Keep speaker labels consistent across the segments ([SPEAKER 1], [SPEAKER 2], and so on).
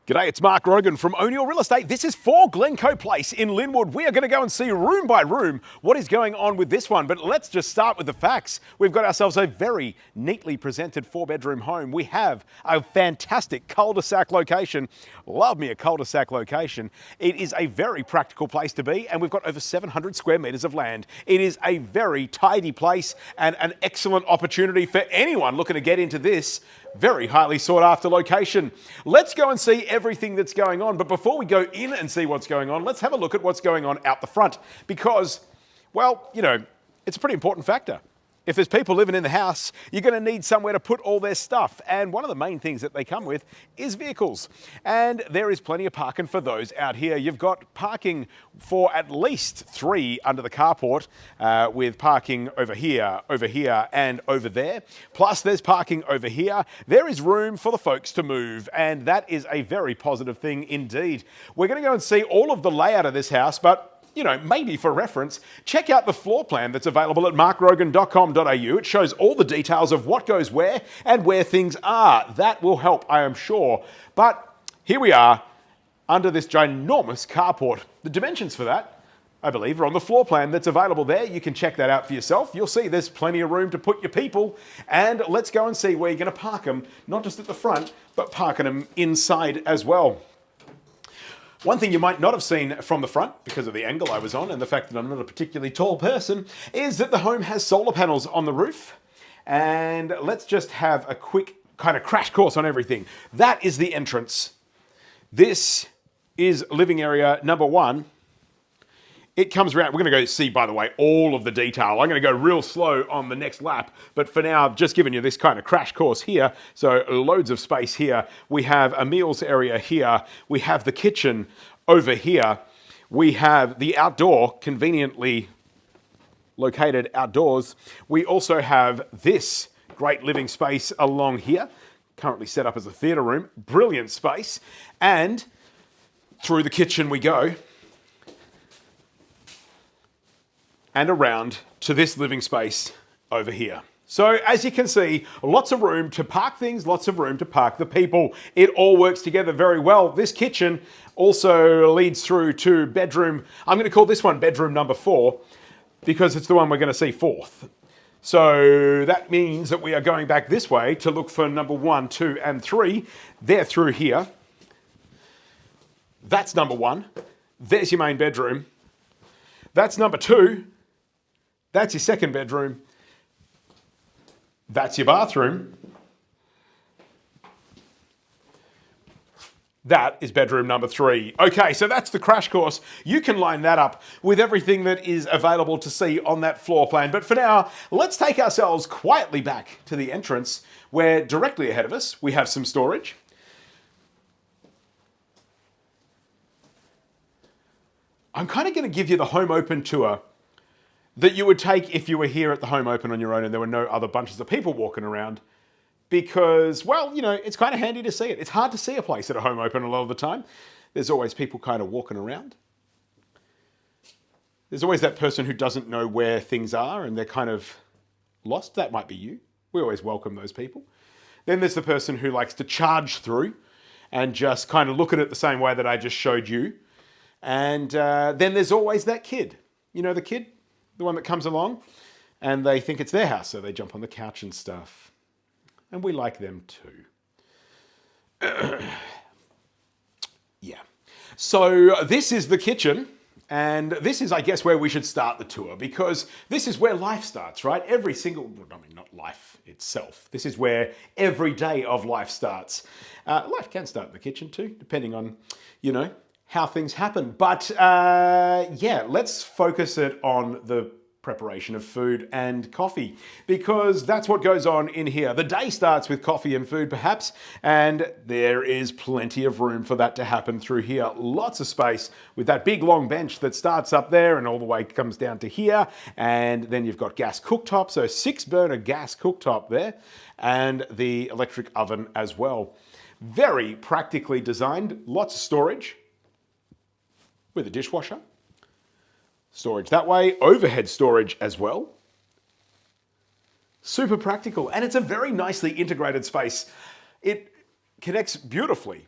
[SPEAKER 1] G'day, it's Mark Grogan from Own Your Real Estate. This is for Glencoe Place in Lynwood. We are going to go and see room by room what is going on with this one. But let's just start with the facts. We've got ourselves a very neatly presented 4-bedroom home. We have a fantastic cul-de-sac location. Love me a cul-de-sac location. It is a very practical place to be, and we've got over 700 square metres of land. It is a very tidy place and an excellent opportunity for anyone looking to get into this very highly sought after location. Let's go and see everything that's going on. But before we go in and see what's going on, let's have a look at what's going on out the front because, well, you know, it's a pretty important factor. If there's people living in the house, you're going to need somewhere to put all their stuff. And one of the main things that they come with is vehicles. And there is plenty of parking for those out here. You've got parking for at least 3 under the carport with parking over here, and over there. Plus there's parking over here. There is room for the folks to move, and that is a very positive thing indeed. We're going to go and see all of the layout of this house, but you know, maybe for reference, check out the floor plan that's available at markgrogan.com.au. It shows all the details of what goes where and where things are. That will help, I am sure. But here we are under this ginormous carport. The dimensions for that, I believe, are on the floor plan that's available there. You can check that out for yourself. You'll see there's plenty of room to put your people. And let's go and see where you're going to park them, not just at the front, but parking them inside as well. One thing you might not have seen from the front, because of the angle I was on and the fact that I'm not a particularly tall person, is that the home has solar panels on the roof. And let's just have a quick kind of crash course on everything. That is the entrance. This is living area number 1. It comes around. We're going to go see, by the way, all of the detail. I'm going to go real slow on the next lap. But for now, I've just given you this kind of crash course here. So loads of space here. We have a meals area here. We have the kitchen over here. We have the outdoor, conveniently located outdoors. We also have this great living space along here, currently set up as a theatre room. Brilliant space. And through the kitchen we go, and around to this living space over here. So as you can see, lots of room to park things, lots of room to park the people. It all works together very well. This kitchen also leads through to bedroom, I'm going to call this one bedroom number 4 because it's the one we're going to see fourth. So that means that we are going back this way to look for number 1, 2, and 3. They're through here. That's number 1. There's your main bedroom. That's number 2. That's your second bedroom. That's your bathroom. That is bedroom number 3. Okay, so that's the crash course. You can line that up with everything that is available to see on that floor plan. But for now, let's take ourselves quietly back to the entrance where directly ahead of us, we have some storage. I'm kind of going to give you the home open tour that you would take if you were here at the home open on your own and there were no other bunches of people walking around because, well, you know, it's kind of handy to see it. It's hard to see a place at a home open a lot of the time. There's always people kind of walking around. There's always that person who doesn't know where things are and they're kind of lost. That might be you. We always welcome those people. Then there's the person who likes to charge through and just kind of look at it the same way that I just showed you. And then there's always that kid. You know the kid? The one that comes along and they think it's their house, so they jump on the couch and stuff. And we like them too. Yeah. So this is the kitchen. And this is, I guess, where we should start the tour because this is where life starts, right? Every single, I mean, not life itself. This is where every day of life starts. Life can start in the kitchen too, depending on, you know, how things happen. But yeah, let's focus it on the preparation of food and coffee because that's what goes on in here. The day starts with coffee and food perhaps, and there is plenty of room for that to happen through here. Lots of space with that big long bench that starts up there and all the way comes down to here. And then you've got gas cooktop, so 6-burner gas cooktop there, and the electric oven as well. Very practically designed, lots of storage with a dishwasher. Storage that way, overhead storage as well. Super practical, and it's a very nicely integrated space. It connects beautifully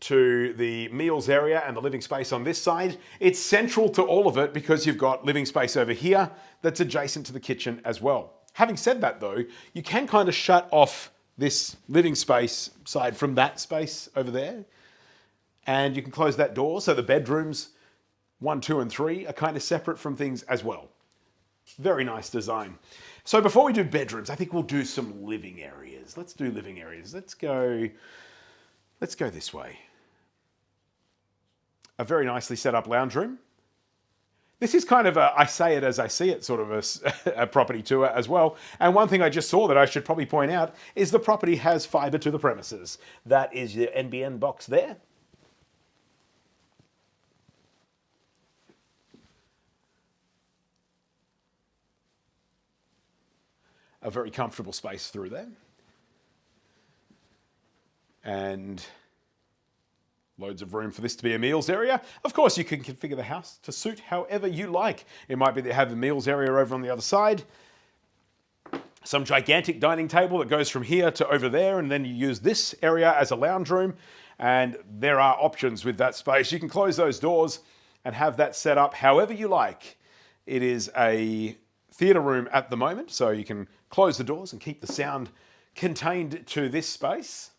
[SPEAKER 1] to the meals area and the living space on this side. It's central to all of it because you've got living space over here that's adjacent to the kitchen as well. Having said that though, you can kind of shut off this living space side from that space over there, and you can close that door so the bedrooms 1, 2, and 3 are kind of separate from things as well. Very nice design. So before we do bedrooms, I think we'll do some living areas. Let's do living areas. Let's go this way. A very nicely set up lounge room. This is kind of a, I say it as I see it, sort of a property tour as well. And one thing I just saw that I should probably point out is the property has fibre to the premises. That is your NBN box there. A very comfortable space through there. And loads of room for this to be a meals area. Of course, you can configure the house to suit however you like. It might be that you have a meals area over on the other side. Some gigantic dining table that goes from here to over there, and then you use this area as a lounge room. And there are options with that space. You can close those doors and have that set up however you like. It is a theatre room at the moment, so you can close the doors and keep the sound contained to this space.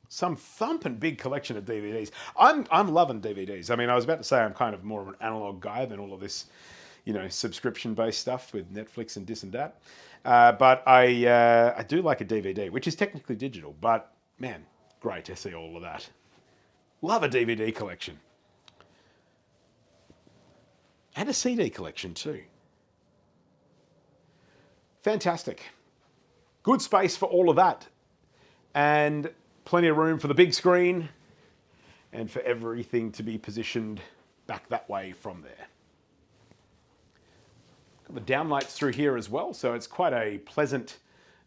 [SPEAKER 1] Some thumping big collection of DVDs. I'm loving DVDs. I mean, I was about to say I'm kind of more of an analog guy than all of this, subscription-based stuff with Netflix and this and that. But I do like a DVD, which is technically digital, but man, great to see all of that. Love a DVD collection. And a CD collection too. Fantastic. Good space for all of that. And plenty of room for the big screen and for everything to be positioned back that way from there. Got the downlights through here as well, so it's quite a pleasant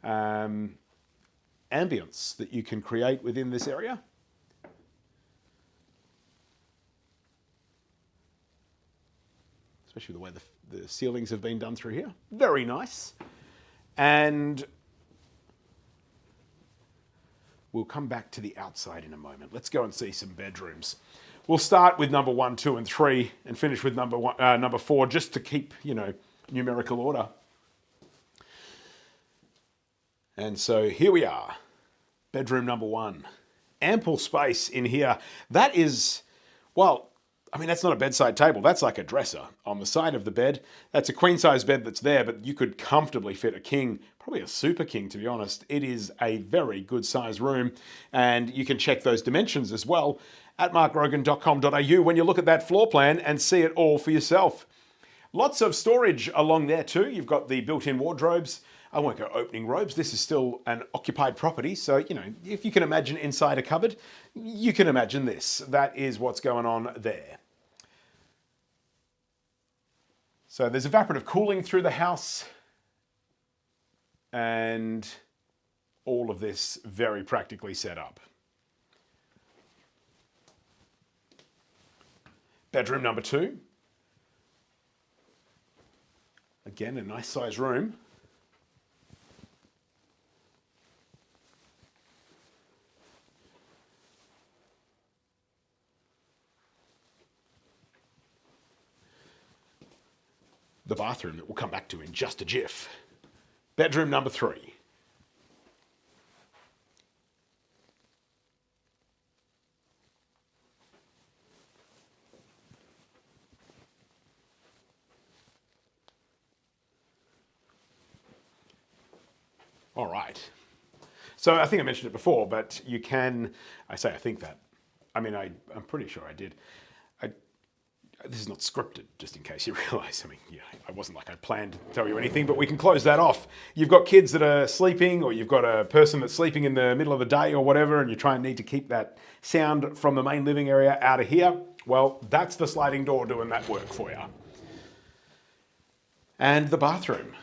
[SPEAKER 1] ambience that you can create within this area. Especially the way the ceilings have been done through here. Very nice. And we'll come back to the outside in a moment. Let's go and see some bedrooms. We'll start with number 1, 2, and 3 and finish with number 4 just to keep, numerical order. And so here we are. Bedroom number 1. Ample space in here. That is, well, I mean, that's not a bedside table. That's like a dresser on the side of the bed. That's a queen size bed that's there, but you could comfortably fit a king, probably a super king, to be honest. It is a very good size room, and you can check those dimensions as well at markgrogan.com.au when you look at that floor plan and see it all for yourself. Lots of storage along there too. You've got the built-in wardrobes. I won't go opening robes. This is still an occupied property. So, if you can imagine inside a cupboard, you can imagine this. That is what's going on there. So there's evaporative cooling through the house. And all of this very practically set up. Bedroom number 2. Again, a nice size room. The bathroom that we'll come back to in just a jiff. Bedroom number 3. All right. So I think I mentioned it before, but you can, I think that. I mean, I'm pretty sure I did. This is not scripted, just in case you realise. I mean, I wasn't like I planned to tell you anything, but we can close that off. You've got kids that are sleeping, or you've got a person that's sleeping in the middle of the day or whatever, and you try and need to keep that sound from the main living area out of here. Well, that's the sliding door doing that work for you. And the bathroom.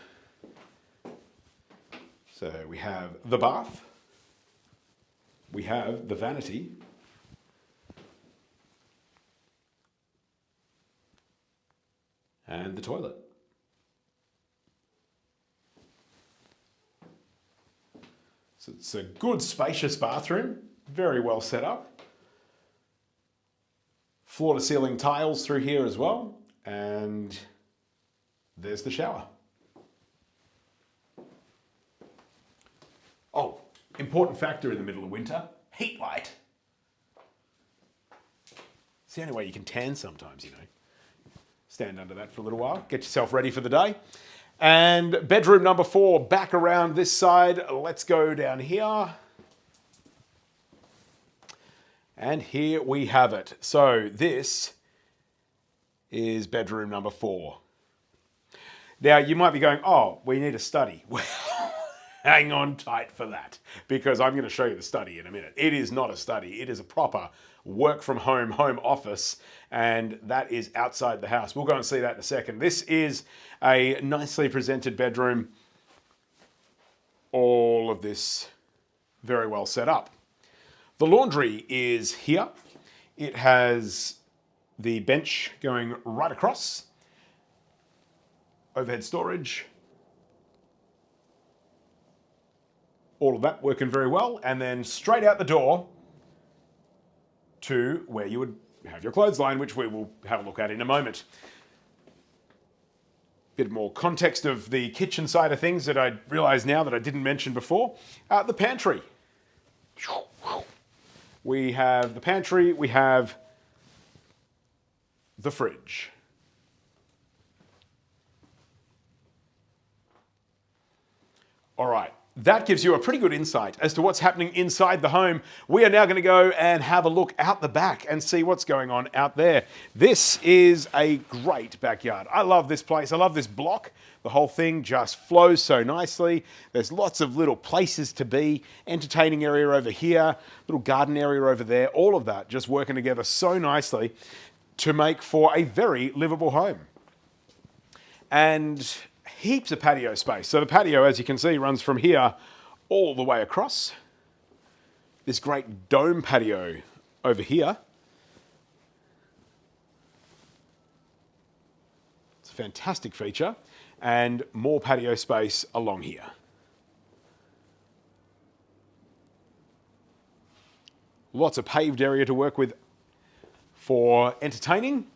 [SPEAKER 1] So we have the bath. We have the vanity. And the toilet. So it's a good spacious bathroom, very well set up. Floor to ceiling tiles through here as well. And there's the shower. Oh, important factor in the middle of winter, heat light. It's the only way you can tan sometimes, you know. Stand under that for a little while, get yourself ready for the day. And bedroom number 4, back around this side. Let's go down here. And here we have it. So this is bedroom number 4. Now you might be going, oh, we need a study. Well, hang on tight for that, because I'm going to show you the study in a minute. It is not a study. It is a proper work from home, home office, and that is outside the house. We'll go and see that in a second. This is a nicely presented bedroom. All of this very well set up. The laundry is here. It has the bench going right across. Overhead storage. All of that working very well. And then straight out the door to where you would have your clothesline, which we will have a look at in a moment. Bit more context of the kitchen side of things that I realise now that I didn't mention before. The pantry. We have the pantry, we have the fridge. All right. That gives you a pretty good insight as to what's happening inside the home. We are now going to go and have a look out the back and see what's going on out there. This is a great backyard. I love this place. I love this block. The whole thing just flows so nicely. There's lots of little places to be. Entertaining area over here, little garden area over there. All of that just working together so nicely to make for a very livable home. And heaps of patio space. So the patio, as you can see, runs from here all the way across. This great dome patio over here. It's a fantastic feature. And more patio space along here. Lots of paved area to work with for entertaining.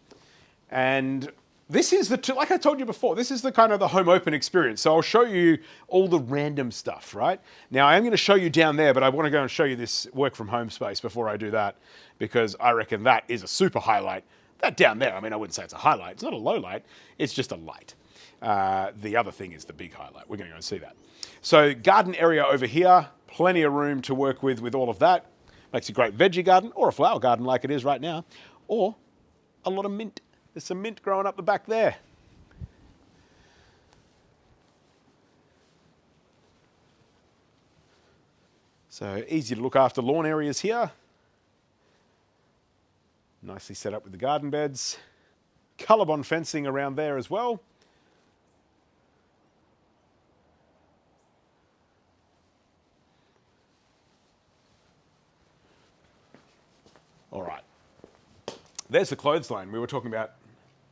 [SPEAKER 1] And this is like I told you before, this is the kind of the home open experience. So I'll show you all the random stuff, right? Now I am going to show you down there, but I want to go and show you this work from home space before I do that, because I reckon that is a super highlight. That down there, I mean, I wouldn't say it's a highlight. It's not a low light. It's just a light. The other thing is the big highlight. We're going to go and see that. So garden area over here, plenty of room to work with all of that. Makes a great veggie garden or a flower garden like it is right now, or a lot of mint. There's some mint growing up the back there. So easy to look after lawn areas here. Nicely set up with the garden beds. Colorbond fencing around there as well. All right. There's the clothesline. We were talking about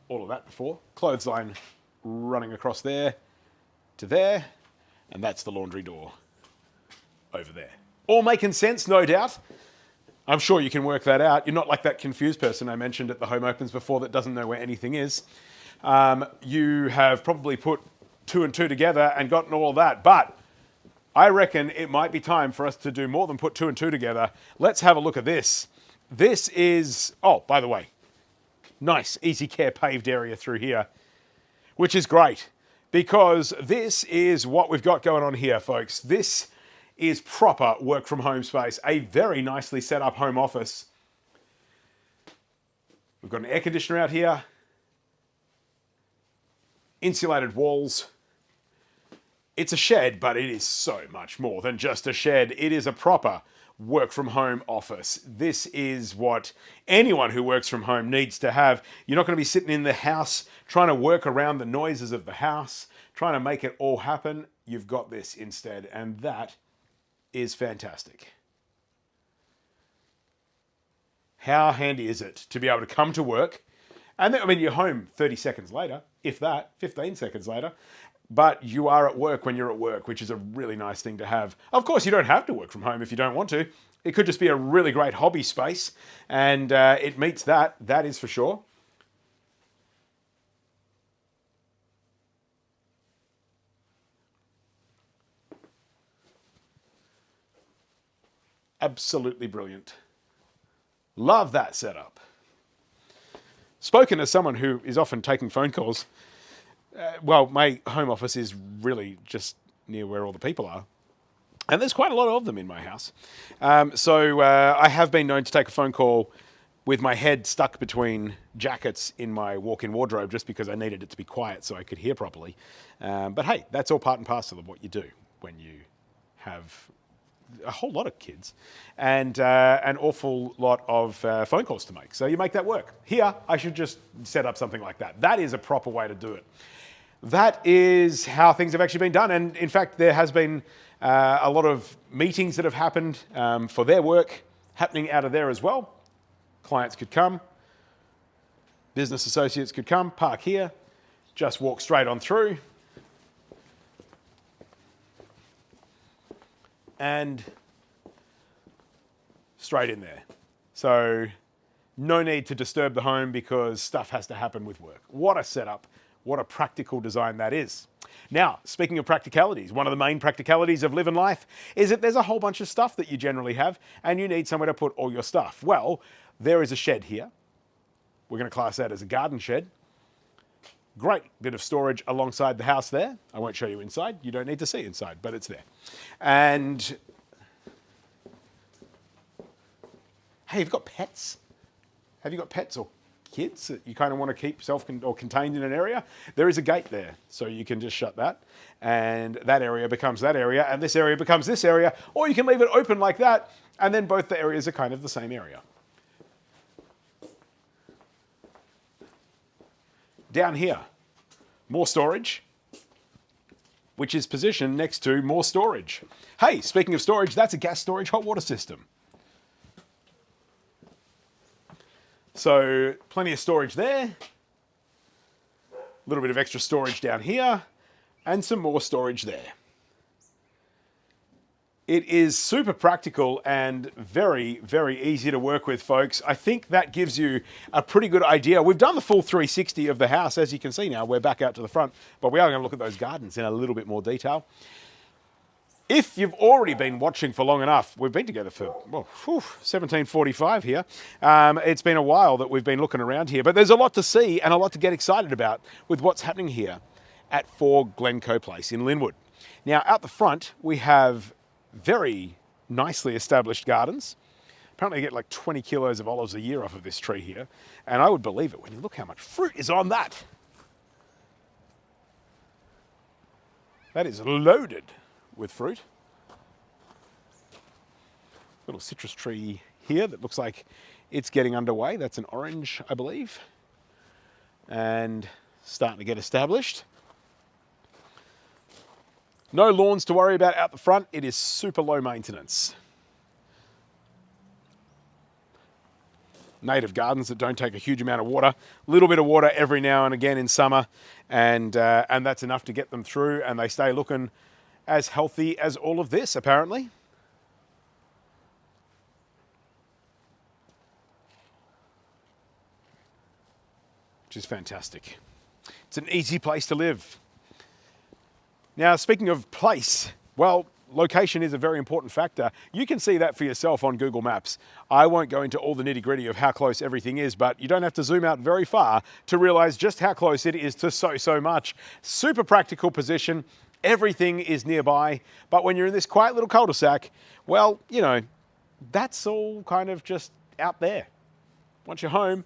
[SPEAKER 1] all of that before. Clothesline running across there to there, and that's the laundry door over there. All making sense, no doubt. I'm sure you can work that out. You're not like that confused person I mentioned at the home opens before that doesn't know where anything is. You have probably put 2 and 2 together and gotten all of that, but I reckon it might be time for us to do more than put 2 and 2 together. Let's have a look at this. This is, oh, by the way, nice, easy care paved area through here, which is great because this is what we've got going on here, folks. This is proper work from home space, a very nicely set up home office. We've got an air conditioner out here, insulated walls. It's a shed, but it is so much more than just a shed. It is a proper work from home office. This is what anyone who works from home needs to have. You're not going to be sitting in the house trying to work around the noises of the house, trying to make it all happen. You've got this instead, and that is fantastic. How handy is it to be able to come to work and then, I mean, you're home 30 seconds later, if that, 15 seconds later, but you are at work when you're at work, which is a really nice thing to have. Of course, you don't have to work from home if you don't want to. It could just be a really great hobby space, and it meets that is for sure. Absolutely brilliant. Love that setup. Spoken as someone who is often taking phone calls, well, my home office is really just near where all the people are. And there's quite a lot of them in my house. So I have been known to take a phone call with my head stuck between jackets in my walk-in wardrobe just because I needed it to be quiet so I could hear properly. But hey, that's all part and parcel of what you do when you have a whole lot of kids and an awful lot of phone calls to make. So you make that work. Here, I should just set up something like that. That is a proper way to do it. That is how things have actually been done. And in fact, there has been a lot of meetings that have happened for their work happening out of there as well. Clients could come, business associates could come, park here, just walk straight on through. And straight in there. So no need to disturb the home because stuff has to happen with work. What a setup. What a practical design that is. Now, speaking of practicalities, one of the main practicalities of living life is that there's a whole bunch of stuff that you generally have and you need somewhere to put all your stuff. Well, there is a shed here. We're going to class that as a garden shed. Great bit of storage alongside the house there. I won't show you inside. You don't need to see inside, but it's there. And hey, you've got pets? Have you got pets or kids that you kind of want to keep contained in an area? There is a gate there, so you can just shut that. And that area becomes that area, and this area becomes this area. Or you can leave it open like that, and then both the areas are kind of the same area. Down here, more storage, which is positioned next to more storage. Hey, speaking of storage, that's a gas storage hot water system. So plenty of storage there, a little bit of extra storage down here, and some more storage there. It is super practical and very, very easy to work with, folks. I think that gives you a pretty good idea. We've done the full 360 of the house. As you can see now, we're back out to the front, but we are going to look at those gardens in a little bit more detail. If you've already been watching for long enough, we've been together for 17:45 here. It's been a while that we've been looking around here, but there's a lot to see and a lot to get excited about with what's happening here at 4 Glencoe Place in Lynwood. Now, out the front, we have very nicely established gardens. Apparently you get like 20 kilos of olives a year off of this tree here. And I would believe it when you look how much fruit is on that. That is loaded with fruit. Little citrus tree here that looks like it's getting underway. That's an orange, I believe. And starting to get established. No lawns to worry about out the front. It is super low maintenance. Native gardens that don't take a huge amount of water. A little bit of water every now and again in summer, and that's enough to get them through, and they stay looking as healthy as all of this, apparently. Which is fantastic. It's an easy place to live. Now, speaking of place, well, location is a very important factor. You can see that for yourself on Google Maps. I won't go into all the nitty-gritty of how close everything is, but you don't have to zoom out very far to realize just how close it is to so much. Super practical position. Everything is nearby. But when you're in this quiet little cul-de-sac, well, you know, that's all kind of just out there. Once you're home,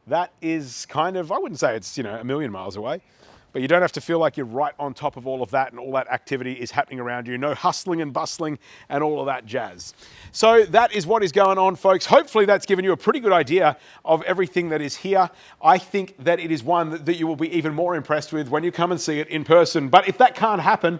[SPEAKER 1] that is kind of, I wouldn't say it's, a million miles away. But you don't have to feel like you're right on top of all of that and all that activity is happening around you. No hustling and bustling and all of that jazz. So that is what is going on, folks. Hopefully that's given you a pretty good idea of everything that is here. I think that it is one that you will be even more impressed with when you come and see it in person. But if that can't happen,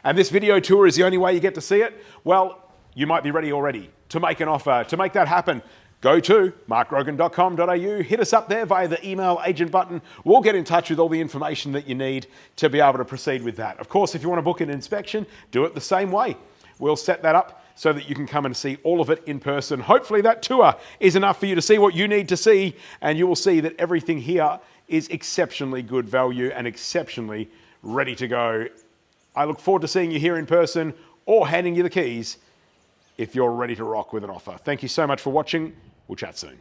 [SPEAKER 1] and this video tour is the only way you get to see it, well, you might be ready already to make an offer. To make that happen, go to markgrogan.com.au, hit us up there via the email agent button. We'll get in touch with all the information that you need to be able to proceed with that. Of course, if you want to book an inspection, do it the same way. we'll set that up so that you can come and see all of it in person. Hopefully that tour is enough for you to see what you need to see, and you will see that everything here is exceptionally good value and exceptionally ready to go. I look forward to seeing you here in person or handing you the keys if you're ready to rock with an offer. Thank you so much for watching. We'll chat soon.